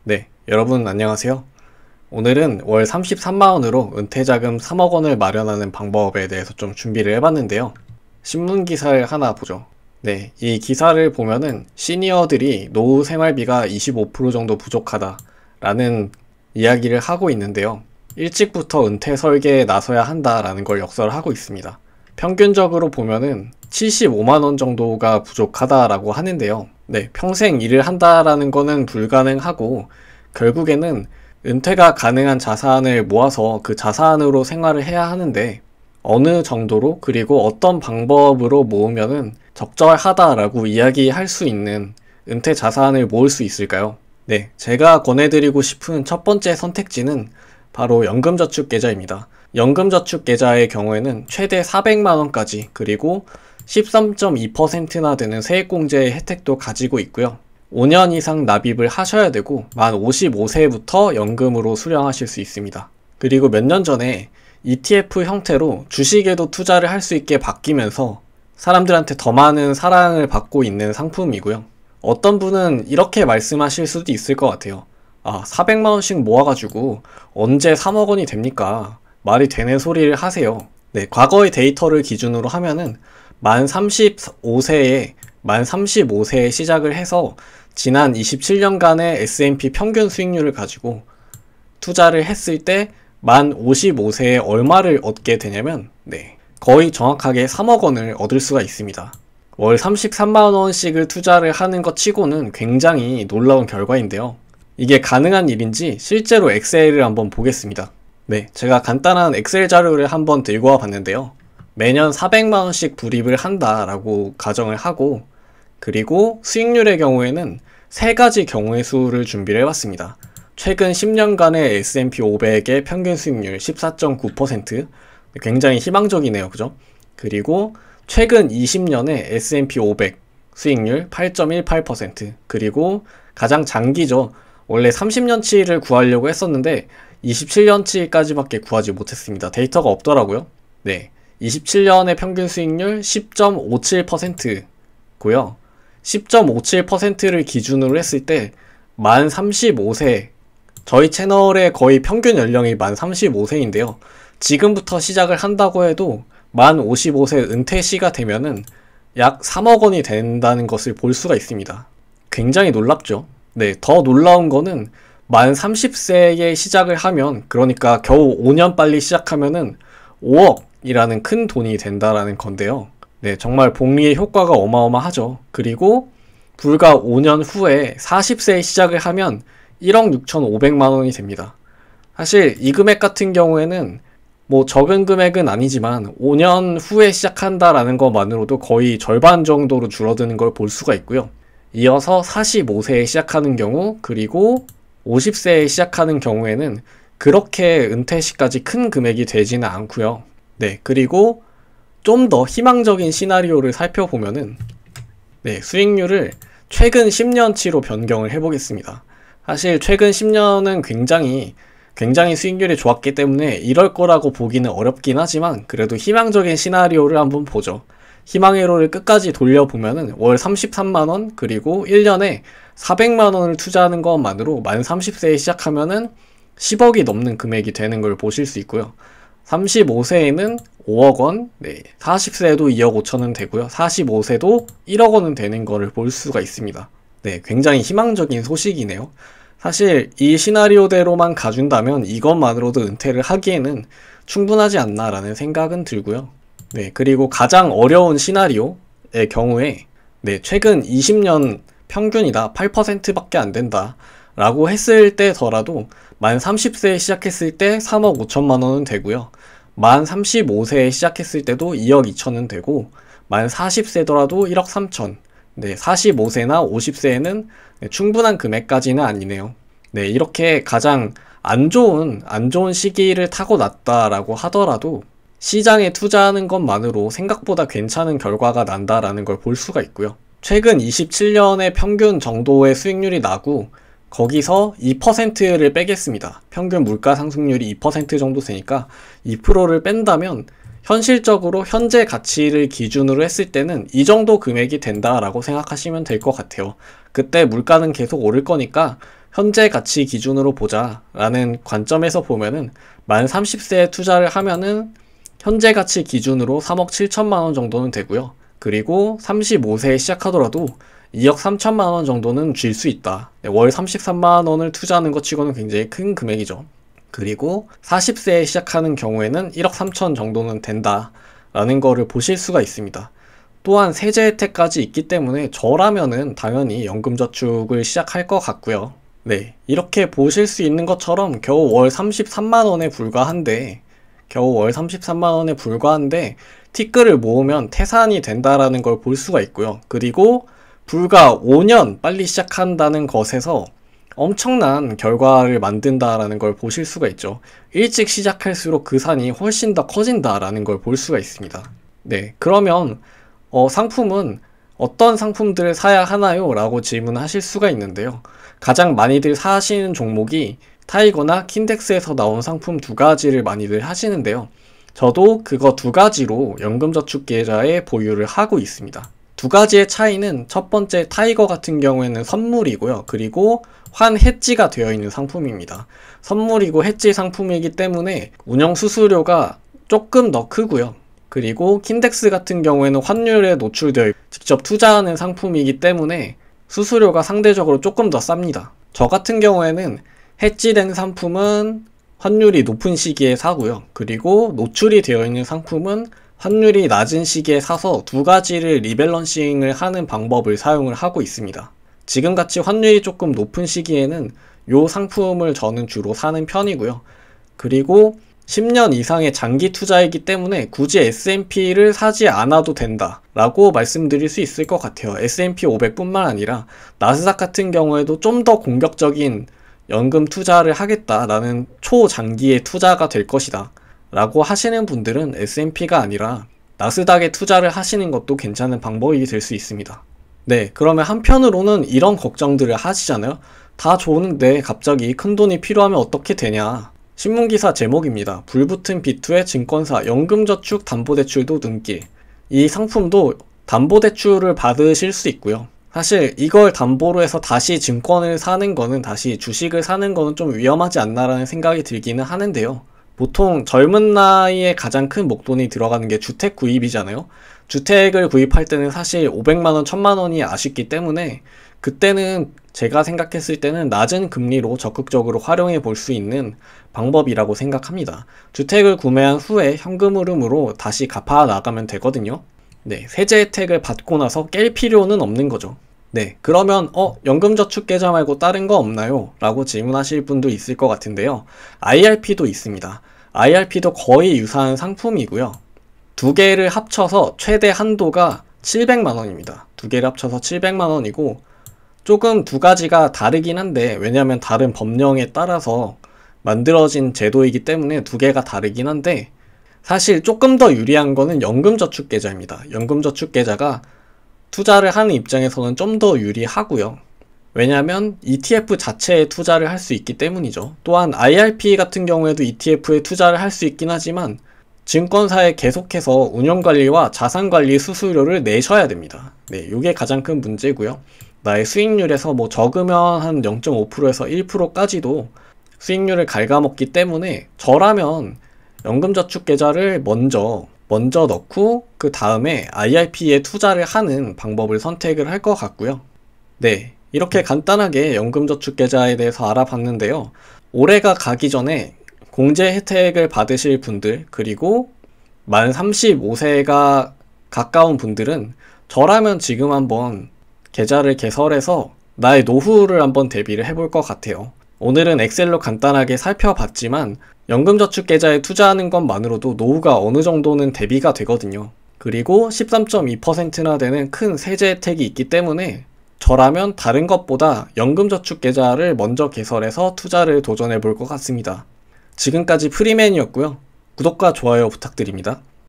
네, 여러분 안녕하세요. 오늘은 월 33만원으로 은퇴자금 3억 원을 마련하는 방법에 대해서 좀 준비를 해봤는데요. 신문 기사를 하나 보죠. 네, 이 기사를 보면은 시니어들이 노후 생활비가 25% 정도 부족하다라는 이야기를 하고 있는데요. 일찍부터 은퇴 설계에 나서야 한다라는 걸 역설을 하고 있습니다. 평균적으로 보면은 75만원 정도가 부족하다라고 하는데요. 네, 평생 일을 한다라는 거는 불가능하고 결국에는 은퇴가 가능한 자산을 모아서 그 자산으로 생활을 해야 하는데 어느 정도로 그리고 어떤 방법으로 모으면은 적절하다라고 이야기할 수 있는 은퇴 자산을 모을 수 있을까요? 네, 제가 권해드리고 싶은 첫 번째 선택지는 바로 연금저축계좌입니다. 연금저축계좌의 경우에는 최대 400만원까지 그리고 13.2%나 되는 세액공제의 혜택도 가지고 있고요. 5년 이상 납입을 하셔야 되고 만 55세부터 연금으로 수령하실 수 있습니다. 그리고 몇 년 전에 ETF 형태로 주식에도 투자를 할 수 있게 바뀌면서 사람들한테 더 많은 사랑을 받고 있는 상품이고요. 어떤 분은 이렇게 말씀하실 수도 있을 것 같아요. 400만원씩 모아가지고 언제 3억 원이 됩니까? 말이 되는 소리를 하세요. 네, 과거의 데이터를 기준으로 하면은 만 35세에 시작을 해서 지난 27년간의 S&P 평균 수익률을 가지고 투자를 했을 때 만 55세에 얼마를 얻게 되냐면 거의 정확하게 3억 원을 얻을 수가 있습니다. 월 33만원씩을 투자를 하는 것 치고는 굉장히 놀라운 결과인데요. 이게 가능한 일인지 실제로 엑셀을 한번 보겠습니다. 네, 제가 간단한 엑셀 자료를 한번 들고 와 봤는데요. 매년 400만원씩 불입을 한다라고 가정을 하고 그리고 수익률의 경우에는 세 가지 경우의 수를 준비를 해봤습니다. 최근 10년간의 S&P 500의 평균 수익률 14.9%, 굉장히 희망적이네요. 그죠? 그리고 최근 20년의 S&P 500 수익률 8.18%, 그리고 가장 장기죠. 원래 30년치를 구하려고 했었는데 27년치까지밖에 구하지 못했습니다. 데이터가 없더라고요. 네, 27년의 평균 수익률 10.57%고요. 10.57%를 기준으로 했을 때 만 35세, 저희 채널의 거의 평균 연령이 만 35세인데요. 지금부터 시작을 한다고 해도 만 55세 은퇴 시가 되면은 약 3억 원이 된다는 것을 볼 수가 있습니다. 굉장히 놀랍죠? 네, 더 놀라운 거는 만 30세에 시작을 하면, 그러니까 겨우 5년 빨리 시작하면은 5억이라는 큰 돈이 된다라는 건데요. 네, 정말 복리의 효과가 어마어마하죠. 그리고 불과 5년 후에 40세에 시작을 하면 1억 6,500만 원이 됩니다. 사실 이 금액 같은 경우에는 뭐 적은 금액은 아니지만 5년 후에 시작한다라는 것만으로도 거의 절반 정도로 줄어드는 걸 볼 수가 있고요. 이어서 45세에 시작하는 경우, 그리고 50세에 시작하는 경우에는 그렇게 은퇴 시까지 큰 금액이 되지는 않고요. 네, 그리고 좀 더 희망적인 시나리오를 살펴보면은 수익률을 최근 10년치로 변경을 해보겠습니다. 사실 최근 10년은 굉장히 수익률이 좋았기 때문에 이럴 거라고 보기는 어렵긴 하지만 그래도 희망적인 시나리오를 한번 보죠. 희망의 로를 끝까지 돌려보면은 월 33만원 그리고 1년에 400만원을 투자하는 것만으로 만 30세에 시작하면은 10억이 넘는 금액이 되는 걸 보실 수 있고요. 35세에는 5억원, 40세에도 2억 5천은 되고요. 45세도 1억 원은 되는 거를 볼 수가 있습니다. 네, 굉장히 희망적인 소식이네요. 사실 이 시나리오대로만 가준다면 이것만으로도 은퇴를 하기에는 충분하지 않나라는 생각은 들고요. 네, 그리고 가장 어려운 시나리오의 경우에 최근 20년 평균이다 8%밖에 안 된다 라고 했을 때더라도 만 30세에 시작했을 때 3억 5천만 원은 되고요. 만 35세에 시작했을 때도 2억 2천은 되고 만 40세더라도 1억 3천, 45세나 50세에는 충분한 금액까지는 아니네요. 네, 이렇게 가장 안 좋은 시기를 타고났다라고 하더라도 시장에 투자하는 것만으로 생각보다 괜찮은 결과가 난다라는 걸 볼 수가 있고요. 최근 27년의 평균 정도의 수익률이 나고 거기서 2%를 빼겠습니다. 평균 물가 상승률이 2% 정도 되니까 2%를 뺀다면 현실적으로 현재 가치를 기준으로 했을 때는 이 정도 금액이 된다라고 생각하시면 될 것 같아요. 그때 물가는 계속 오를 거니까 현재 가치 기준으로 보자 라는 관점에서 보면은 만 30세에 투자를 하면은 현재 가치 기준으로 3억 7천만 원 정도는 되고요. 그리고 35세에 시작하더라도 2억 3천만 원 정도는 쥘 수 있다. 월 33만 원을 투자하는 것 치고는 굉장히 큰 금액이죠. 그리고 40세에 시작하는 경우에는 1억 3천 정도는 된다 라는 거를 보실 수가 있습니다. 또한 세제 혜택까지 있기 때문에 저라면은 당연히 연금저축을 시작할 것 같고요. 네, 이렇게 보실 수 있는 것처럼 겨우 월 33만 원에 불과한데 티끌을 모으면 태산이 된다라는 걸 볼 수가 있고요. 그리고 불과 5년 빨리 시작한다는 것에서 엄청난 결과를 만든다라는 걸 보실 수가 있죠. 일찍 시작할수록 그 산이 훨씬 더 커진다라는 걸 볼 수가 있습니다. 네, 그러면 상품은 어떤 상품들을 사야 하나요? 라고 질문하실 수가 있는데요. 가장 많이들 사시는 종목이 타이거나 킨덱스에서 나온 상품 두 가지를 많이들 하시는데요. 저도 그거 두 가지로 연금저축계좌에 보유를 하고 있습니다. 두 가지의 차이는 첫 번째 타이거 같은 경우에는 선물이고요. 그리고 환 해지가 되어 있는 상품입니다. 선물이고 해지 상품이기 때문에 운영 수수료가 조금 더 크고요. 그리고 킨덱스 같은 경우에는 환율에 노출되어 직접 투자하는 상품이기 때문에 수수료가 상대적으로 조금 더 쌉니다. 저 같은 경우에는 해지된 상품은 환율이 높은 시기에 사고요. 그리고 노출이 되어 있는 상품은 환율이 낮은 시기에 사서 두 가지를 리밸런싱을 하는 방법을 사용을 하고 있습니다. 지금같이 환율이 조금 높은 시기에는 이 상품을 저는 주로 사는 편이고요. 그리고 10년 이상의 장기 투자이기 때문에 굳이 S&P를 사지 않아도 된다 라고 말씀드릴 수 있을 것 같아요. S&P 500 뿐만 아니라 나스닥 같은 경우에도 좀 더 공격적인 연금 투자를 하겠다라는 초장기의 투자가 될 것이다 라고 하시는 분들은 S&P가 아니라 나스닥에 투자를 하시는 것도 괜찮은 방법이 될 수 있습니다. 네, 그러면 한편으로는 이런 걱정들을 하시잖아요. 다 좋은데 갑자기 큰돈이 필요하면 어떻게 되냐. 신문기사 제목입니다. 불붙은 B2의 증권사 연금저축 담보대출도 눈길. 이 상품도 담보대출을 받으실 수 있고요. 사실 이걸 담보로 해서 다시 증권을 사는 거는, 다시 주식을 사는 거는 좀 위험하지 않나라는 생각이 들기는 하는데요. 보통 젊은 나이에 가장 큰 목돈이 들어가는 게 주택 구입이잖아요. 주택을 구입할 때는 사실 500만원, 1000만원이 아쉽기 때문에 그때는 제가 생각했을 때는 낮은 금리로 적극적으로 활용해 볼 수 있는 방법이라고 생각합니다. 주택을 구매한 후에 현금 흐름으로 다시 갚아 나가면 되거든요. 네, 세제 혜택을 받고 나서 깰 필요는 없는 거죠. 네, 그러면 연금저축계좌 말고 다른 거 없나요? 라고 질문하실 분도 있을 것 같은데요. IRP도 있습니다. IRP도 거의 유사한 상품이고요. 두 개를 합쳐서 최대 한도가 700만원입니다. 두 개를 합쳐서 700만원이고 조금 두 가지가 다르긴 한데, 왜냐면 다른 법령에 따라서 만들어진 제도이기 때문에 두 개가 다르긴 한데, 사실 조금 더 유리한 거는 연금저축계좌입니다. 연금저축계좌가 투자를 하는 입장에서는 좀 더 유리하고요. 왜냐하면 ETF 자체에 투자를 할 수 있기 때문이죠. 또한 IRP 같은 경우에도 ETF에 투자를 할 수 있긴 하지만 증권사에 계속해서 운영관리와 자산관리 수수료를 내셔야 됩니다. 네, 이게 가장 큰 문제고요. 나의 수익률에서 적으면 한 0.5%에서 1%까지도 수익률을 갉아먹기 때문에 저라면 연금저축계좌를 먼저 넣고 그 다음에 IRP에 투자를 하는 방법을 선택을 할 것 같고요. 네, 이렇게 간단하게 연금저축계좌에 대해서 알아봤는데요. 올해가 가기 전에 공제 혜택을 받으실 분들, 그리고 만 35세가 가까운 분들은 저라면 지금 한번 계좌를 개설해서 나의 노후를 한번 대비를 해볼 것 같아요. 오늘은 엑셀로 간단하게 살펴봤지만 연금저축계좌에 투자하는 것만으로도 노후가 어느 정도는 대비가 되거든요. 그리고 13.2%나 되는 큰 세제 혜택이 있기 때문에 저라면 다른 것보다 연금저축계좌를 먼저 개설해서 투자를 도전해 볼 것 같습니다. 지금까지 프리맨이었고요. 구독과 좋아요 부탁드립니다.